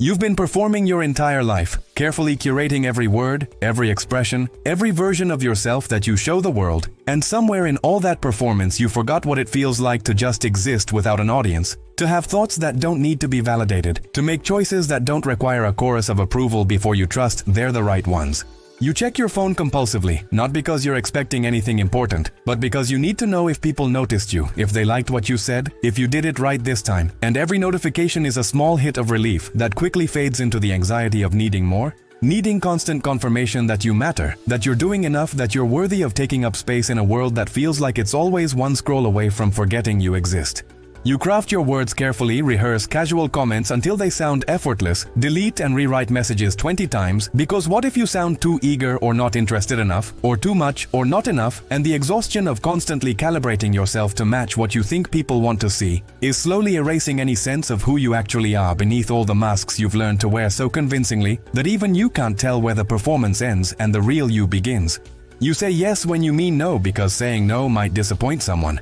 You've been performing your entire life, carefully curating every word, every expression, every version of yourself that you show the world, and somewhere in all that performance you forgot what it feels like to just exist without an audience, to have thoughts that don't need to be validated, to make choices that don't require a chorus of approval before you trust they're the right ones. You check your phone compulsively, not because you're expecting anything important, but because you need to know if people noticed you, if they liked what you said, if you did it right this time. And every notification is a small hit of relief that quickly fades into the anxiety of needing more, needing constant confirmation that you matter, that you're doing enough, that you're worthy of taking up space in a world that feels like it's always one scroll away from forgetting you exist. You craft your words carefully, rehearse casual comments until they sound effortless, delete and rewrite messages 20 times, because what if you sound too eager or not interested enough, or too much or not enough, and the exhaustion of constantly calibrating yourself to match what you think people want to see is slowly erasing any sense of who you actually are beneath all the masks you've learned to wear so convincingly that even you can't tell where the performance ends and the real you begins. You say yes when you mean no because saying no might disappoint someone.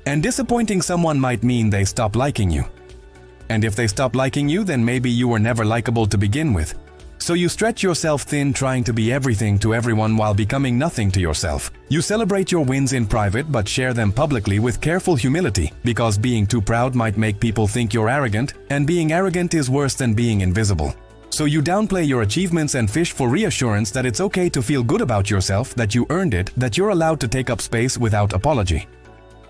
And disappointing someone might mean they stop liking you. And if they stop liking you, then maybe you were never likable to begin with. So you stretch yourself thin trying to be everything to everyone while becoming nothing to yourself. You celebrate your wins in private but share them publicly with careful humility, because being too proud might make people think you're arrogant, and being arrogant is worse than being invisible. So you downplay your achievements and fish for reassurance that it's okay to feel good about yourself, that you earned it, that you're allowed to take up space without apology.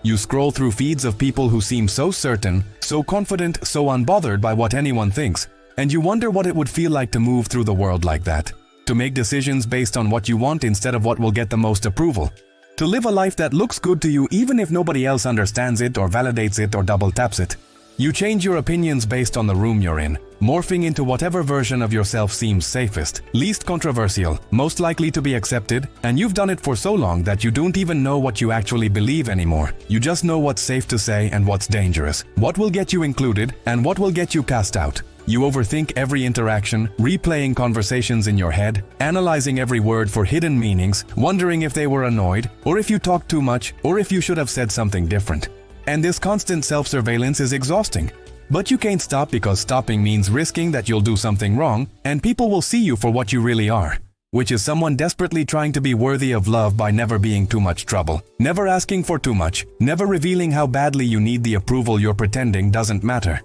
You scroll through feeds of people who seem so certain, so confident, so unbothered by what anyone thinks, and you wonder what it would feel like to move through the world like that. To make decisions based on what you want instead of what will get the most approval. To live a life that looks good to you even if nobody else understands it or validates it or double taps it. You change your opinions based on the room you're in, morphing into whatever version of yourself seems safest, least controversial, most likely to be accepted, and you've done it for so long that you don't even know what you actually believe anymore. You just know what's safe to say and what's dangerous, what will get you included and what will get you cast out. You overthink every interaction, replaying conversations in your head, analyzing every word for hidden meanings, wondering if they were annoyed, or if you talked too much, or if you should have said something different. And this constant self-surveillance is exhausting. But you can't stop because stopping means risking that you'll do something wrong, and people will see you for what you really are, which is someone desperately trying to be worthy of love by never being too much trouble, never asking for too much, never revealing how badly you need the approval you're pretending doesn't matter.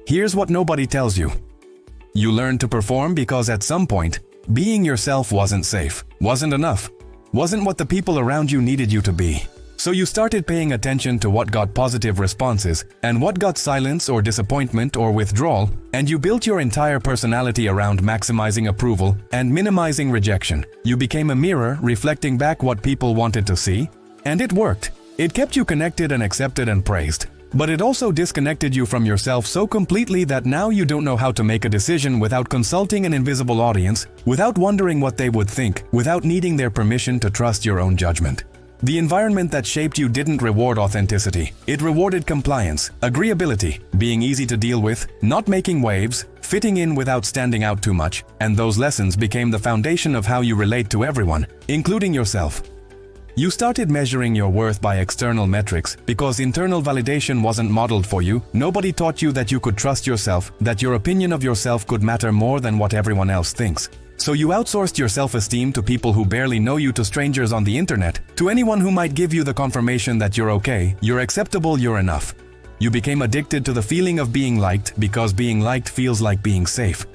Here's what nobody tells you. You learned to perform because at some point, being yourself wasn't safe, wasn't enough, wasn't what the people around you needed you to be. So you started paying attention to what got positive responses and what got silence or disappointment or withdrawal, and you built your entire personality around maximizing approval and minimizing rejection. You became a mirror reflecting back what people wanted to see, and it worked. It kept you connected and accepted and praised. But it also disconnected you from yourself so completely that now you don't know how to make a decision without consulting an invisible audience, without wondering what they would think, without needing their permission to trust your own judgment. The environment that shaped you didn't reward authenticity. It rewarded compliance, agreeability, being easy to deal with, not making waves, fitting in without standing out too much, and those lessons became the foundation of how you relate to everyone, including yourself. You started measuring your worth by external metrics because internal validation wasn't modeled for you. Nobody taught you that you could trust yourself, that your opinion of yourself could matter more than what everyone else thinks. So you outsourced your self-esteem to people who barely know you, to strangers on the internet, to anyone who might give you the confirmation that you're okay, you're acceptable, you're enough. You became addicted to the feeling of being liked because being liked feels like being safe.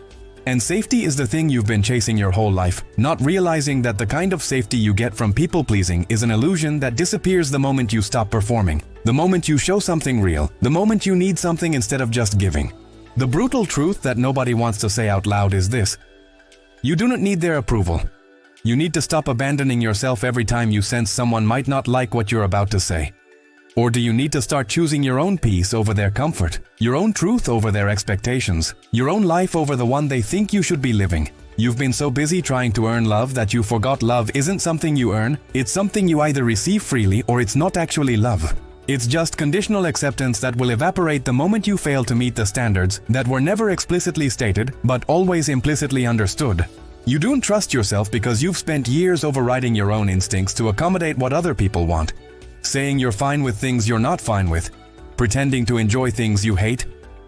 And safety is the thing you've been chasing your whole life, not realizing that the kind of safety you get from people-pleasing is an illusion that disappears the moment you stop performing, the moment you show something real, the moment you need something instead of just giving. The brutal truth that nobody wants to say out loud is this. You do not need their approval. You need to stop abandoning yourself every time you sense someone might not like what you're about to say. Or do you need to start choosing your own peace over their comfort, your own truth over their expectations, your own life over the one they think you should be living? You've been so busy trying to earn love that you forgot love isn't something you earn, it's something you either receive freely or it's not actually love. It's just conditional acceptance that will evaporate the moment you fail to meet the standards that were never explicitly stated but always implicitly understood. You don't trust yourself because you've spent years overriding your own instincts to accommodate what other people want, saying you're fine with things you're not fine with, pretending to enjoy things you hate,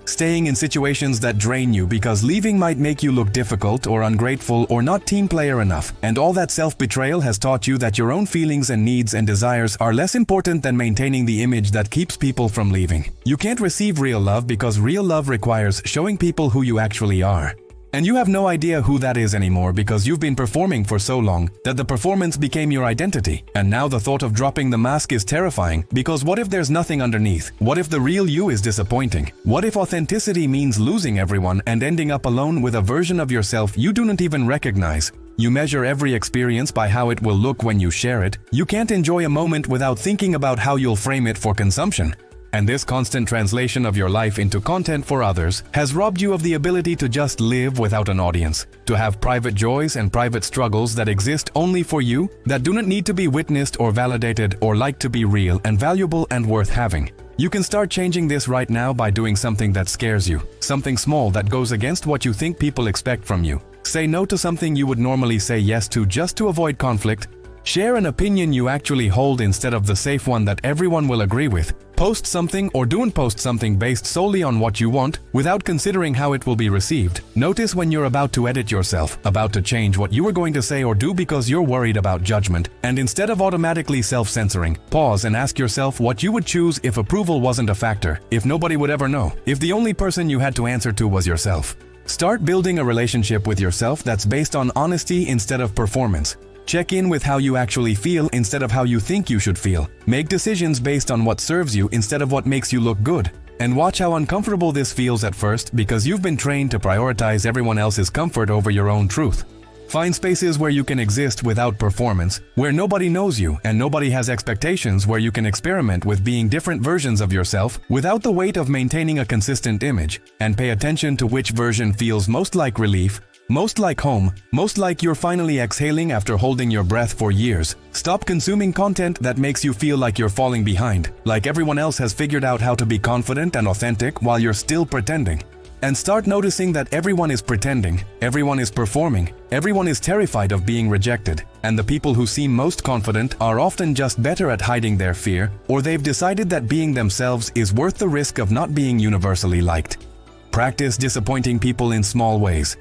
staying in situations that drain you because leaving might make you look difficult or ungrateful or not team player enough. And all that self-betrayal has taught you that your own feelings and needs and desires are less important than maintaining the image that keeps people from leaving. You can't receive real love because real love requires showing people who you actually are. And you have no idea who that is anymore because you've been performing for so long that the performance became your identity. And now the thought of dropping the mask is terrifying because what if there's nothing underneath? What if the real you is disappointing? What if authenticity means losing everyone and ending up alone with a version of yourself you do not even recognize? You measure every experience by how it will look when you share it. You can't enjoy a moment without thinking about how you'll frame it for consumption. And this constant translation of your life into content for others has robbed you of the ability to just live without an audience, to have private joys and private struggles that exist only for you, that do not need to be witnessed or validated or like to be real and valuable and worth having. You can start changing this right now by doing something that scares you, something small that goes against what you think people expect from you. Say no to something you would normally say yes to just to avoid conflict. Share an opinion you actually hold instead of the safe one that everyone will agree with. Post something or don't post something based solely on what you want, without considering how it will be received. Notice when you're about to edit yourself, about to change what you were going to say or do because you're worried about judgment, and instead of automatically self-censoring, pause and ask yourself what you would choose if approval wasn't a factor, if nobody would ever know, if the only person you had to answer to was yourself. Start building a relationship with yourself that's based on honesty instead of performance. Check in with how you actually feel instead of how you think you should feel. Make decisions based on what serves you instead of what makes you look good. And watch how uncomfortable this feels at first because you've been trained to prioritize everyone else's comfort over your own truth. Find spaces where you can exist without performance, where nobody knows you and nobody has expectations, where you can experiment with being different versions of yourself without the weight of maintaining a consistent image, and pay attention to which version feels most like relief, most like home, most like you're finally exhaling after holding your breath for years. Stop consuming content that makes you feel like you're falling behind, like everyone else has figured out how to be confident and authentic while you're still pretending. And start noticing that everyone is pretending, everyone is performing, everyone is terrified of being rejected, and the people who seem most confident are often just better at hiding their fear, or they've decided that being themselves is worth the risk of not being universally liked. Practice disappointing people in small ways.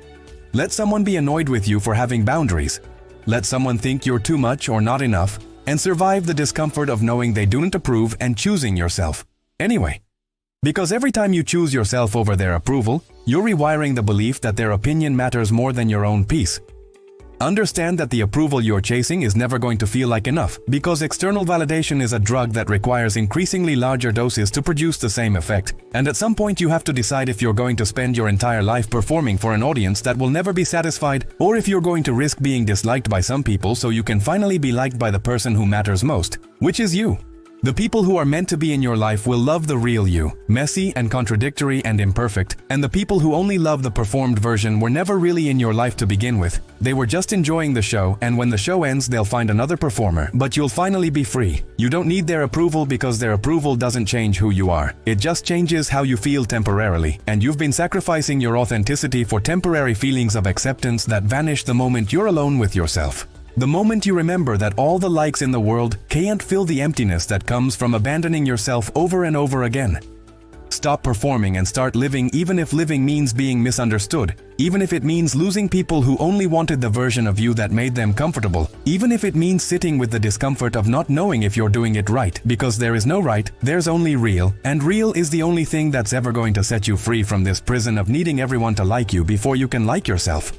Let someone be annoyed with you for having boundaries. Let someone think you're too much or not enough, and survive the discomfort of knowing they don't approve and choosing yourself anyway. Because every time you choose yourself over their approval, you're rewiring the belief that their opinion matters more than your own peace. Understand that the approval you're chasing is never going to feel like enough, because external validation is a drug that requires increasingly larger doses to produce the same effect. And at some point you have to decide if you're going to spend your entire life performing for an audience that will never be satisfied, or if you're going to risk being disliked by some people so you can finally be liked by the person who matters most, which is you. The people who are meant to be in your life will love the real you, messy and contradictory and imperfect, and the people who only love the performed version were never really in your life to begin with. They were just enjoying the show, and when the show ends they'll find another performer, but you'll finally be free. You don't need their approval because their approval doesn't change who you are. It just changes how you feel temporarily, and you've been sacrificing your authenticity for temporary feelings of acceptance that vanish the moment you're alone with yourself. The moment you remember that all the likes in the world can't fill the emptiness that comes from abandoning yourself over and over again. Stop performing and start living, even if living means being misunderstood, even if it means losing people who only wanted the version of you that made them comfortable, even if it means sitting with the discomfort of not knowing if you're doing it right, because there is no right, there's only real, and real is the only thing that's ever going to set you free from this prison of needing everyone to like you before you can like yourself.